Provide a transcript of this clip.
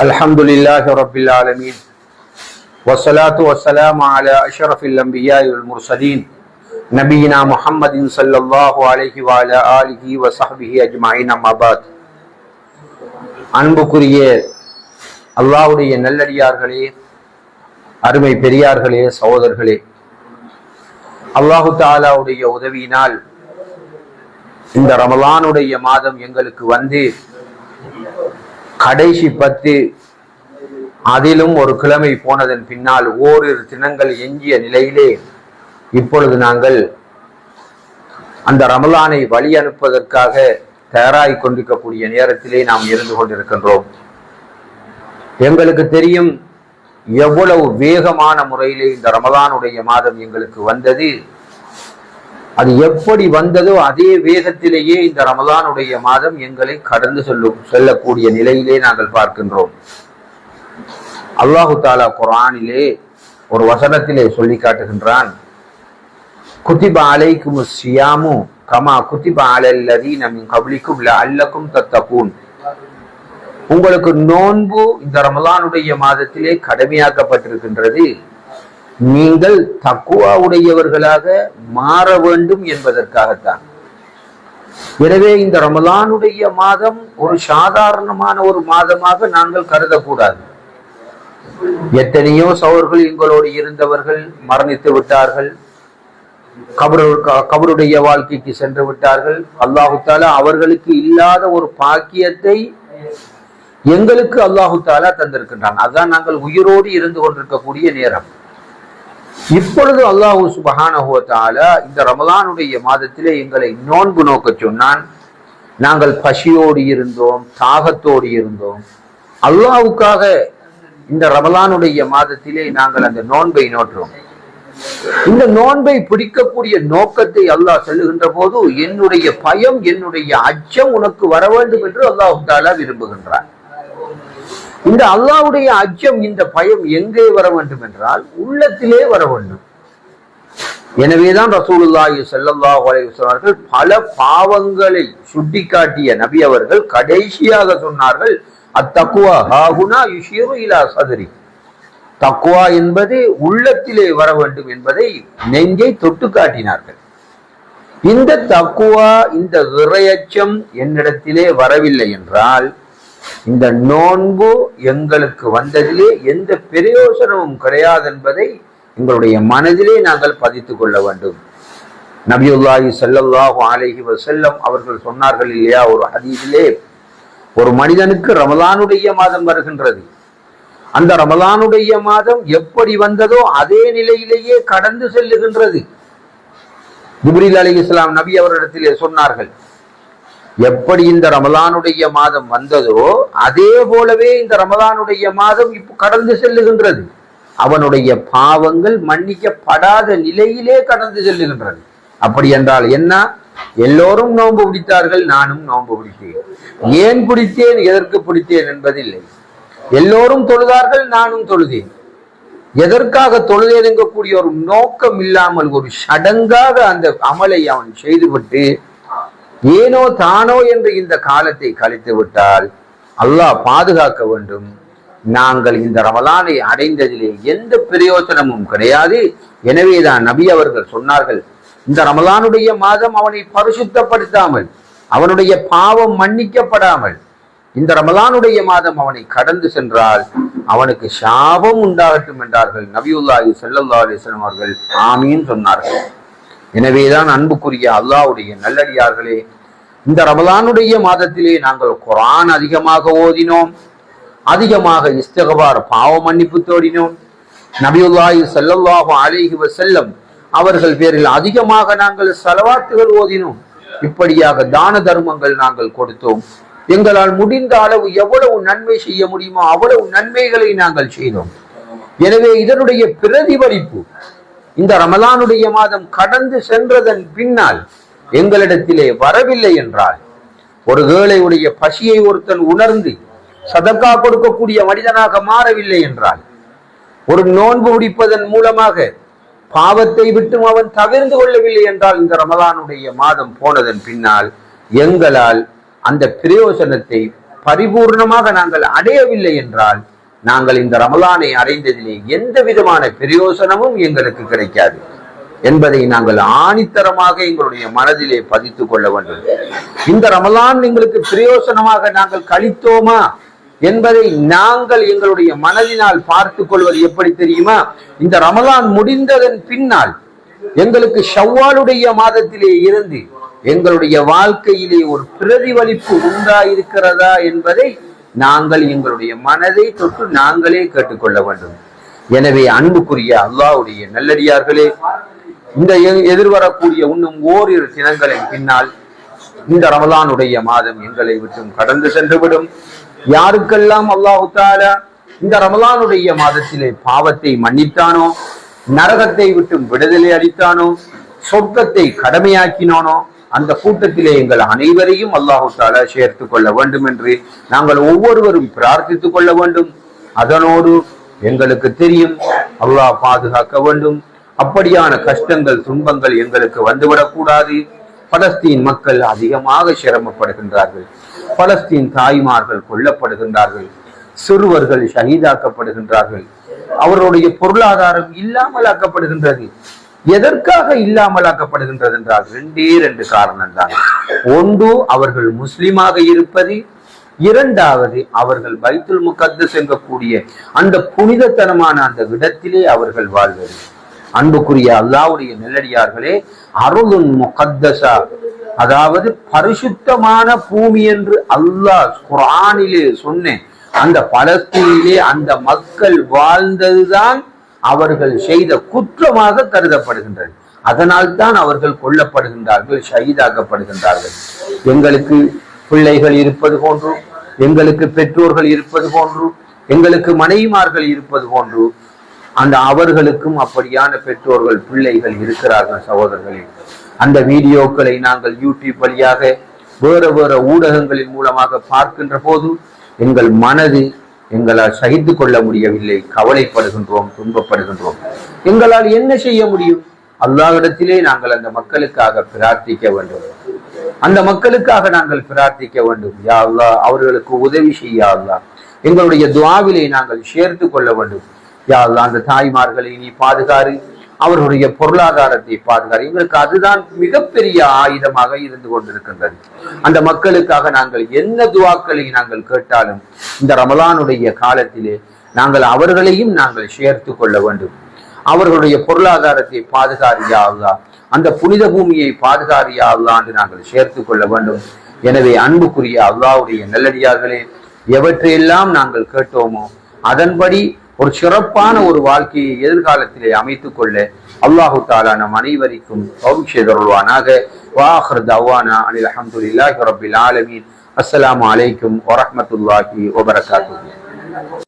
الحمد لله رب العالمين والصلاة والسلام على أشرف الأنبياء والمرسلين نبينا محمد صلى الله عليه وعلى آله وصحبه أجمعين أما بعد அன்புக்குரிய அல்லாஹ்வுடைய நல்லடியார்களே, அருமை பெரியார்களே, சகோதரர்களே, அல்லாஹு தஆலாவுடைய உதவியினால் இந்த ரமலானுடைய மாதம் எங்களுக்கு வந்து கடைசி 10 அதிலும் ஒரு கிழமை போனதன் பின்னால் ஓரிரு தினங்கள் எஞ்சிய நிலையிலே இப்பொழுது நாங்கள் அந்த ரமலானை வழி அனுப்புவதற்காக தயாராகி கொண்டிருக்கக்கூடிய நேரத்திலே நாம் இருந்து கொண்டிருக்கின்றோம். எங்களுக்கு தெரியும் எவ்வளவு வேகமான முறையிலே இந்த ரமலானுடைய மாதம் எங்களுக்கு வந்தது. அது எப்படி வந்ததோ அதே வேகத்திலேயே இந்த ரமலானுடைய மாதம் எங்களை கடந்து செல்லக்கூடிய நிலையிலே நாங்கள் பார்க்கின்றோம். அல்லாஹு தாலா குர்ஆனிலே ஒரு வசனத்திலே சொல்லி காட்டுகின்றான், குத்திப அலைக்குமுஸ் ஸியாமு கமா குத்திப அலல்லதீன மின் கப்லிக்கும் லஅல்லக்கும் தத்தகூன். உங்களுக்கு நோன்பு இந்த ரமலானுடைய மாதத்திலே கடமையாக்கப்பட்டிருக்கின்றது, நீங்கள் தக்குவா உடையவர்களாக மாற வேண்டும் என்பதற்காகத்தான். எனவே இந்த ரமலானுடைய மாதம் ஒரு சாதாரணமான ஒரு மாதமாக நாங்கள் கருதக்கூடாது. எத்தனையோ சகோதரர்கள் எங்களோடு இருந்தவர்கள் மரணித்து விட்டார்கள், கபருடைய வாழ்க்கைக்கு சென்று விட்டார்கள். அல்லாஹு தாலா அவர்களுக்கு இல்லாத ஒரு பாக்கியத்தை எங்களுக்கு அல்லாஹு தாலா தந்திருக்கின்றான். அதுதான் நாங்கள் உயிரோடு இருந்து கொண்டிருக்கக்கூடிய நேரம். இப்பொழுது அல்லாஹு சுப்ஹானஹு வ தஆலா இந்த ரமலானுடைய மாதத்திலே எங்களை நோன்பு நோக்க சொன்னான். நாங்கள் பசியோடு இருந்தோம், தாகத்தோடு இருந்தோம். அல்லாஹ்வுக்காக இந்த ரமலானுடைய மாதத்திலே நாங்கள் அந்த நோன்பை நோற்றோம். இந்த நோன்பை பிடிக்கக்கூடிய நோக்கத்தை அல்லாஹ் சொல்லுகின்ற போது, என்னுடைய பயம், என்னுடைய அச்சம் உனக்கு வர வேண்டும் என்று அல்லாஹு தஆலா விரும்புகின்றார். இந்த அல்லாஹ்வுடைய அச்சம், இந்த பயம் எங்கே வர வேண்டும் என்றால் உள்ளத்திலே வர வேண்டும். எனவேதான் ரசூலுல்லாஹி ஸல்லல்லாஹு அலைஹி வஸல்லம் பல பாவங்களை சுட்டிக்காட்டிய நபி அவர்கள் கடைசியாக சொன்னார்கள், அத்தக்வா ஹாஹுனா யுஷீரு இலா சத்ரி. தக்வா என்பது உள்ளத்திலே வர வேண்டும் என்பதை நெஞ்சை தொட்டு காட்டினார்கள். இந்த தக்வா, இந்த இறையச்சம் என்னிடத்திலே வரவில்லை என்றால் இந்த நோன்பு எங்களுக்கு வந்ததிலே எந்த பிரயோசனமும் கிடையாது என்பதை எங்களுடைய மனதிலே நாங்கள் பதித்துக் கொள்ள வேண்டும். நபியுல்லாஹி ஸல்லல்லாஹு அலைஹி வஸல்லம் அவர்கள் சொன்னார்கள் இல்லையா ஒரு ஹதீஸிலே, ஒரு மனிதனுக்கு ரமலானுடைய மாதம் வருகின்றது, அந்த ரமலானுடைய மாதம் எப்படி வந்ததோ அதே நிலையிலேயே கடந்து செல்லுகின்றது. ஜிப்ரீல் அலைஹிஸ்ஸலாம் நபி அவரிடத்திலே சொன்னார்கள், எப்படி இந்த ரமலானுடைய மாதம் வந்ததோ அதே போலவே இந்த ரமலானுடைய மாதம் இப்போ கடந்து செல்லுகின்றது. அவனுடைய பாவங்கள் மன்னிக்கப்படாத நிலையிலே கடந்து செல்லுகின்றது. அப்படி என்றால் என்ன? எல்லோரும் நோன்பு பிடித்தார்கள், நானும் நோன்பு பிடித்தேன். ஏன் பிடித்தேன், எதற்கு பிடித்தேன் என்பதில்லை. எல்லோரும் தொழுதார்கள், நானும் தொழுதேன். எதற்காக தொழுதேன் என்கக்கூடிய ஒரு நோக்கம் இல்லாமல் ஒரு சடங்காக அந்த அமலை அவன் செய்துவிட்டு ஏனோ தானோ என்று இந்த காலத்தை கழித்து விட்டால் அல்லாஹ் பாதுகாக்க வேண்டும். நாங்கள் இந்த ரமலானை அடைந்ததிலே எந்த பிரயோஜனமும் கிடையாது. எனவேதான் நபி அவர்கள் சொன்னார்கள், இந்த ரமலானுடைய மாதம் அவனை பரிசுத்தப்படுத்தாமல், அவனுடைய பாவம் மன்னிக்கப்படாமல் இந்த ரமலானுடைய மாதம் அவனை கடந்து சென்றால் அவனுக்கு சாபம் உண்டாகட்டும் என்றார்கள் நபியுல்லாஹி ஸல்லல்லாஹு அலைஹி வஸல்லம் அவர்கள். ஆமீன் சொன்னார்கள். எனவேதான் அன்புக்குரிய அல்லாஹ்வுடைய நல்லடியார்களே, இந்த ரமலானுடைய மாதத்திலே நாங்கள் குர்ஆன் அதிகமாக ஓதினோம், அதிகமாக இஸ்திக்பார் பாவ மன்னிப்பு தேடினோம். நபியுல்லாஹி ஸல்லல்லாஹு அலைஹி வஸல்லம் அவர்கள் பேரில் அதிகமாக நாங்கள் ஸலவாத்துகள் ஓதினோம். இப்படியாக தான தர்மங்கள் நாங்கள் கொடுத்தோம். எங்களால் முடிந்த அளவு எவ்வளவு நன்மை செய்ய முடியுமோ அவ்வளவு நன்மைகளை நாங்கள் செய்தோம். எனவே இதனுடைய பிரதிபலிப்பு இந்த ரமலானுடைய மாதம் கடந்து சென்றதன் பின்னால் எங்களிடத்திலே வரவில்லை என்றால், ஒரு ஏழையுடைய பசியை ஒருத்தன் உணர்ந்து சதக்கா கொடுக்கக்கூடிய மனிதனாக மாறவில்லை என்றால், ஒரு நோன்பு முடிப்பதன் மூலமாக பாவத்தை விட்டும் அவன் தவிர்ந்து கொள்ளவில்லை என்றால், இந்த ரமலானுடைய மாதம் போனதன் பின்னால் எங்களால் அந்த பிரயோசனத்தை பரிபூர்ணமாக நாங்கள் அடையவில்லை என்றால் நாங்கள் இந்த ரமலானை அடைந்ததிலே எந்த விதமான பிரயோசனமும் எங்களுக்கு கிடைக்காது என்பதை நாங்கள் ஆணித்தரமாக எங்களுடைய மனதிலே பதித்துக் கொள்ள வேண்டும். இந்த ரமலான் எங்களுக்கு பிரயோசனமாக நாங்கள் கழித்தோமா என்பதை நாங்கள் எங்களுடைய மனதினால் பார்த்துக் கொள்வது எப்படி தெரியுமா? இந்த ரமலான் முடிந்ததன் பின்னால் எங்களுக்கு ஷவ்வாலுடைய மாதத்திலே இருந்து எங்களுடைய வாழ்க்கையிலே ஒரு பிரதிபலிப்பு உண்டாயிருக்கிறதா என்பதை நாங்கள் எங்களுடைய மனதை தொட்டு நாங்களே கேட்டுக்கொள்ள வேண்டும். எனவே அன்புக்குரிய அல்லாஹ்வுடைய நல்லடியார்களே, இந்த எதிர்வரக்கூடிய இன்னும் ஓரிரு தினங்களின் பின்னால் இந்த ரமலானுடைய மாதம் எங்களை விட்டும் கடந்து சென்றுவிடும். யாருக்கெல்லாம் அல்லாஹு தஆலா இந்த ரமலானுடைய மாதத்திலே பாவத்தை மன்னித்தானோ, நரகத்தை விட்டும் விடுதலை அளித்தானோ, சொர்க்கத்தை கடமையாக்கினானோ, அந்த கூட்டத்திலே எங்கள் அனைவரையும் அல்லாஹு தஆலா சேர்த்து கொள்ள வேண்டும் என்று நாங்கள் ஒவ்வொருவரும் பிரார்த்தித்துக் கொள்ள வேண்டும். அதனோடு எங்களுக்கு தெரியும், அல்லாஹ் பாதுகாக்க வேண்டும். அப்படியான கஷ்டங்கள் துன்பங்கள் எங்களுக்கு வந்துவிடக்கூடாது. பலஸ்தீன் மக்கள் அதிகமாக சிரமப்படுகின்றார்கள். பலஸ்தீன் தாய்மார்கள் கொல்லப்படுகின்றார்கள். சிறுவர்கள் ஷஹீதாக்கப்படுகின்றார்கள். அவருடைய பொருளாதாரம் இல்லாமல் ஆக்கப்படுகின்றது. எதற்காக இல்லாமல் ஆக்கப்படுகின்றது என்றால் ரெண்டு காரணம் தான். ஒன்று, அவர்கள் முஸ்லிமாக இருப்பது. இரண்டாவது, அவர்கள் பைத்துல் முகத்தஸ் என்கக்கூடிய அந்த புனிதத்தனமான அந்த இடத்திலே அவர்கள் வாழ்வது. அன்புக்குரிய அல்லாஹ்வுடைய நல்லடியார்களே, அருளுன் முகத்தஸா, அதாவது பரிசுத்தமான பூமி என்று அல்லாஹ் குர்ஆனிலே சொன்ன அந்த பலஸ்தீனிலே அந்த மக்கள் வாழ்ந்ததுதான் அவர்கள் செய்த குற்றமாக கருதப்படுகின்றது. அதனால் தான் அவர்கள் கொல்லப்படுகின்றார்கள், ஷஹீதாக்கப்படுகின்றார்கள். எங்களுக்கு பிள்ளைகள் இருப்பது போன்று, எங்களுக்கு பெற்றோர்கள் இருப்பது போன்று, எங்களுக்கு மனைவிமார்கள் இருப்பது போன்று அந்த அவர்களுக்கும் அப்படியான பெற்றோர்கள் பிள்ளைகள் இருக்கிறார்கள். சகோதரர்களே, அந்த வீடியோக்களை நாங்கள் யூடியூப் வழியாக வேற ஊடகங்களின் மூலமாக பார்க்கின்ற போது எங்கள் மனது எங்களால் சகித்து கொள்ள முடியவில்லை. கவலைப்படுகின்றோம், துன்பப்படுகின்றோம். எங்களால் என்ன செய்ய முடியும்? அல்லாஹ்விடத்திலே நாங்கள் அந்த மக்களுக்காக பிரார்த்திக்க வேண்டும். அந்த மக்களுக்காக நாங்கள் பிரார்த்திக்க வேண்டும். யா அல்லாஹ், அவர்களுக்கு உதவி செய்ய அல்லாஹ். எங்களுடைய துஆவிலே நாங்கள் சேர்த்து கொள்ள வேண்டும். யா அல்லாஹ், அந்த தாய்மார்களை நீ பாதுகாரு, அவர்களுடைய பொருளாதாரத்தை பாதுகாரு. எங்களுக்கு அதுதான் மிகப்பெரிய ஆயுதமாக இருந்து கொண்டிருக்கின்றது. அந்த மக்களுக்காக நாங்கள் என்ன துஆக்களை நாங்கள் கேட்டாலும் இந்த ரமலானுடைய காலத்திலே நாங்கள் அவர்களையும் நாங்கள் சேர்த்து கொள்ள வேண்டும். அவர்களுடைய பொருளாதாரத்தை பாதுகாரியா அல்லாஹ், அந்த புனித பூமியை பாதுகாரியா அல்லாஹ் என்று நாங்கள் சேர்த்து கொள்ள வேண்டும். எனவே அன்புக்குரிய அல்லாஹ்வுடைய நல்லடியார்களே, எவற்றையெல்லாம் நாங்கள் கேட்டோமோ அதன்படி ஒரு சிறப்பான ஒரு வாழ்க்கையை எதிர்காலத்திலே அமைத்துக் கொள்ள அல்லாஹு தஆலா நம் அனைவருக்கும் தௌஃபீக் செய்தருள்வானாக. வாஹிர் தஅவானா அனில் ஹம்துலில்லாஹி ரப்பில் ஆலமீன். அஸ்ஸலாமு அலைக்கும் வரஹ்மத்துல்லாஹி வபரகாத்துஹு.